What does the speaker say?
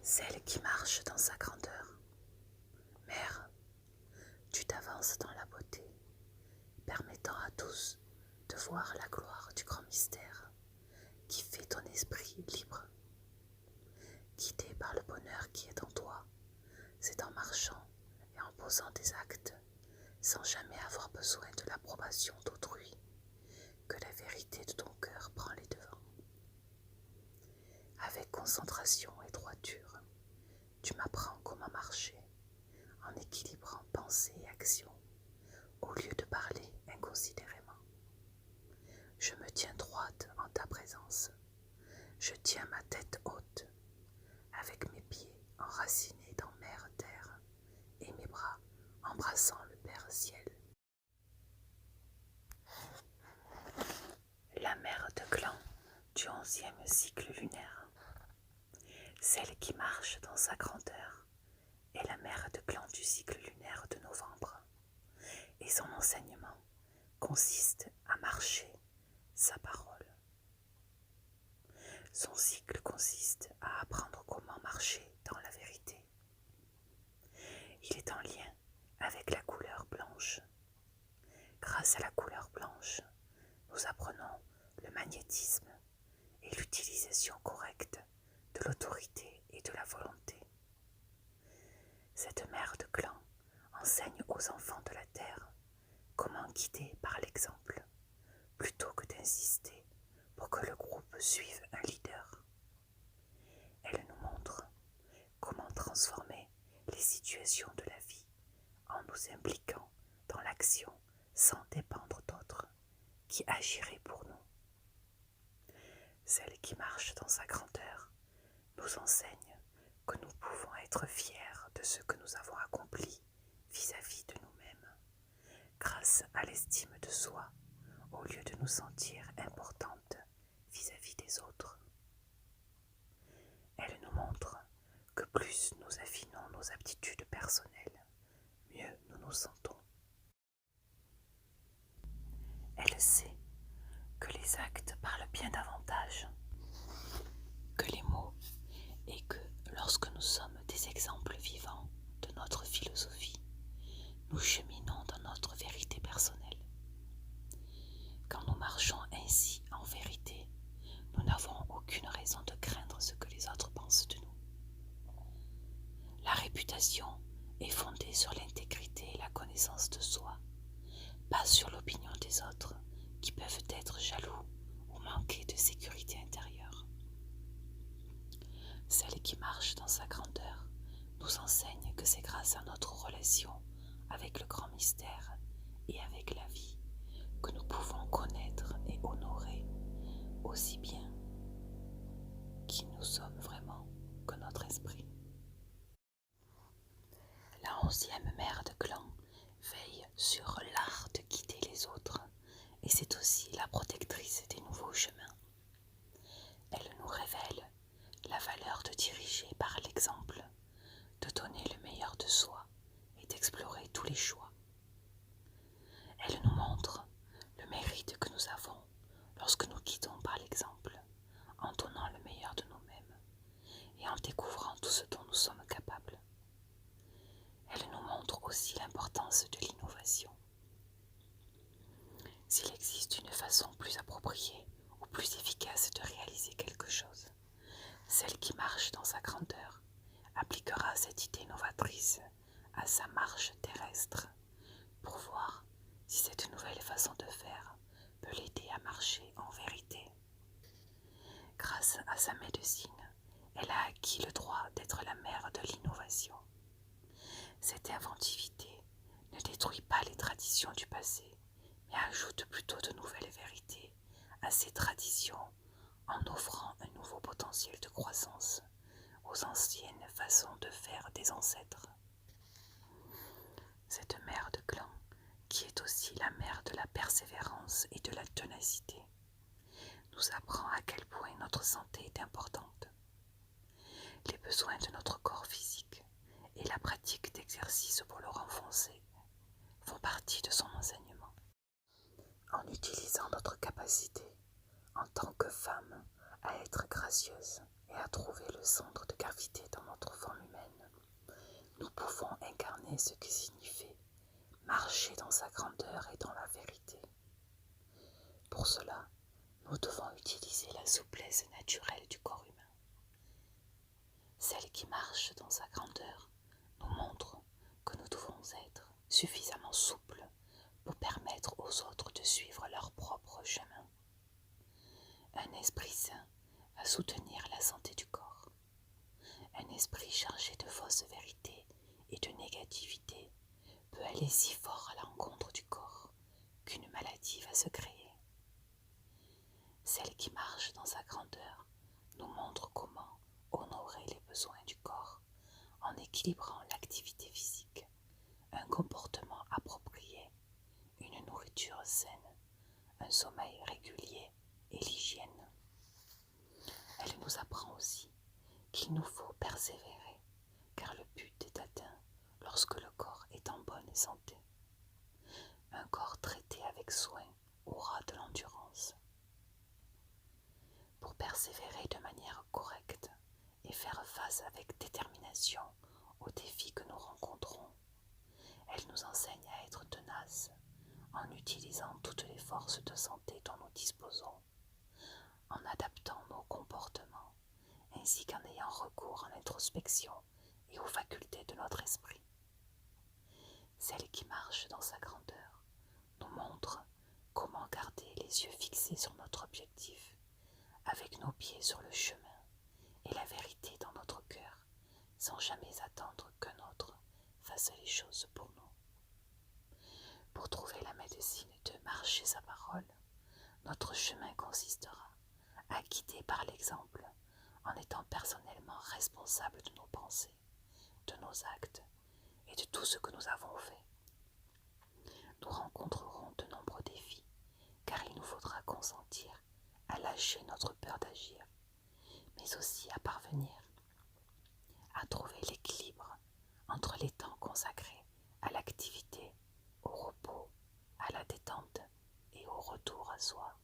celle qui marche dans sa grandeur. Mère, tu t'avances dans la beauté, permettant à tous de voir la gloire du grand mystère qui fait ton esprit libre. Guidé par le bonheur qui est en toi, c'est en marchant et en posant des actes, sans jamais avoir besoin de l'approbation d'autrui, que la vérité de ton cœur prend les devants. Avec concentration et droiture, tu m'apprends comment marcher, en équilibrant pensée et action, au lieu de parler inconsidérément. Je me tiens droite en ta présence. Je tiens ma tête haute, avec mes pieds enracinés dans mère terre et mes bras embrassant le Père ciel. La mère de clan du 11e cycle lunaire, celle qui marche dans sa grandeur, est la mère de clan du cycle lunaire de novembre, et son enseignement consiste à marcher sa parole. Son cycle consiste à apprendre comment marcher dans la vérité. Il est en lien avec la couleur blanche. Grâce à la couleur blanche, nous apprenons le magnétisme et l'utilisation correcte de l'autorité et de la volonté. Cette mère de clan enseigne aux enfants de la terre comment guider par l'exemple, plutôt que d'insister pour que le groupe suive un leader. Elle nous montre comment transformer les situations de la vie en nous impliquant dans l'action sans dépendre d'autres qui agiraient pour nous. Celle qui marche dans sa grandeur nous enseigne que nous pouvons être fiers de ce que nous avons accompli vis-à-vis de nous-mêmes, grâce à l'estime de soi, au lieu de nous sentir importantes vis-à-vis des autres. Elle nous montre que plus nous affinons nos aptitudes personnelles, mieux nous nous sentons. Elle sait que les actes parlent bien davantage que les mots et que lorsque nous sommes des exemples vivants de notre philosophie, nous cheminons dans notre vérité personnelle. Quand nous marchons ainsi en vérité, nous n'avons aucune raison de craindre ce que les autres pensent de nous. La réputation est fondée sur l'intégrité et la connaissance de soi, pas sur l'opinion des autres qui peuvent être jaloux ou manquer de sécurité intérieure. Celle qui marche dans sa grandeur nous enseigne que c'est grâce à notre relation avec le grand mystère et avec la vie que nous pouvons connaître et honorer aussi bien qui nous sommes vraiment que notre esprit. La 11e mère de clan veille sur l'art de guider les autres et c'est aussi la protectrice des nouveaux chemins. Elle nous révèle la valeur de diriger par l'exemple, de donner le meilleur de soi et d'explorer tous les choix. Elle nous montre le mérite que nous avons lorsque nous guidons par l'exemple, en donnant le meilleur de nous-mêmes et en découvrant tout ce dont nous sommes capables. Elle nous montre aussi l'importance de l'innovation. S'il existe une façon plus appropriée ou plus efficace de réaliser quelque chose, celle qui marche dans sa grandeur appliquera cette idée novatrice à sa marche terrestre pour voir si cette nouvelle façon de faire peut l'aider à marcher en vérité. Grâce à sa médecine, elle a acquis le droit d'être la mère de l'innovation. Cette inventivité ne détruit pas les traditions du passé, mais ajoute plutôt de nouvelles vérités à ces traditions en offrant un nouveau potentiel de croissance aux anciennes façons de faire des ancêtres. Cette mère de clan, qui est aussi la mère de la persévérance et de la ténacité, nous apprend à quel point notre santé est importante. Les besoins de notre corps physique et la pratique d'exercices pour le renforcer font partie de son enseignement. En utilisant notre capacité, en tant que femme, à être gracieuse et à trouver le centre de gravité dans notre forme humaine, nous pouvons incarner ce que signifie marcher dans sa grandeur et dans la vérité. Pour cela, nous devons utiliser la souplesse naturelle du corps humain. Celle qui marche dans sa grandeur nous montre que nous devons être suffisamment souples pour permettre aux autres de suivre leur propre chemin. Un esprit sain va soutenir la santé du corps. Un esprit chargé de fausses vérités et de négativité peut aller si fort à l'encontre du corps qu'une maladie va se créer. Celle qui marche dans sa grandeur nous montre comment honorer les besoins du corps en équilibrant l'activité physique, un comportement approprié, une nourriture saine, un sommeil régulier et l'hygiène. Elle nous apprend aussi qu'il nous faut persévérer, car le but est atteint lorsque le corps est en bonne santé. Un corps traité avec soin aura de l'endurance. Pour persévérer de manière correcte et faire face avec détermination aux défis que nous rencontrons, elle nous enseigne à être tenaces en utilisant toutes les forces de santé dont nous disposons, en adaptant nos comportements, ainsi qu'en ayant recours à l'introspection et aux facultés de notre esprit. Celle qui marche dans sa grandeur nous montre comment garder les yeux fixés sur notre objectif, avec nos pieds sur le chemin et la vérité dans notre cœur, sans jamais attendre qu'un autre fasse les choses pour nous. Pour trouver la médecine de marcher sa parole, notre chemin consistera à guider par l'exemple en étant personnellement responsable de nos pensées, de nos actes et de tout ce que nous avons fait. Nous rencontrerons de nombreux défis car il nous faudra consentir à lâcher notre peur d'agir, mais aussi à parvenir à trouver l'équilibre entre les temps consacrés à l'activité, au repos, à la détente et au retour à soi.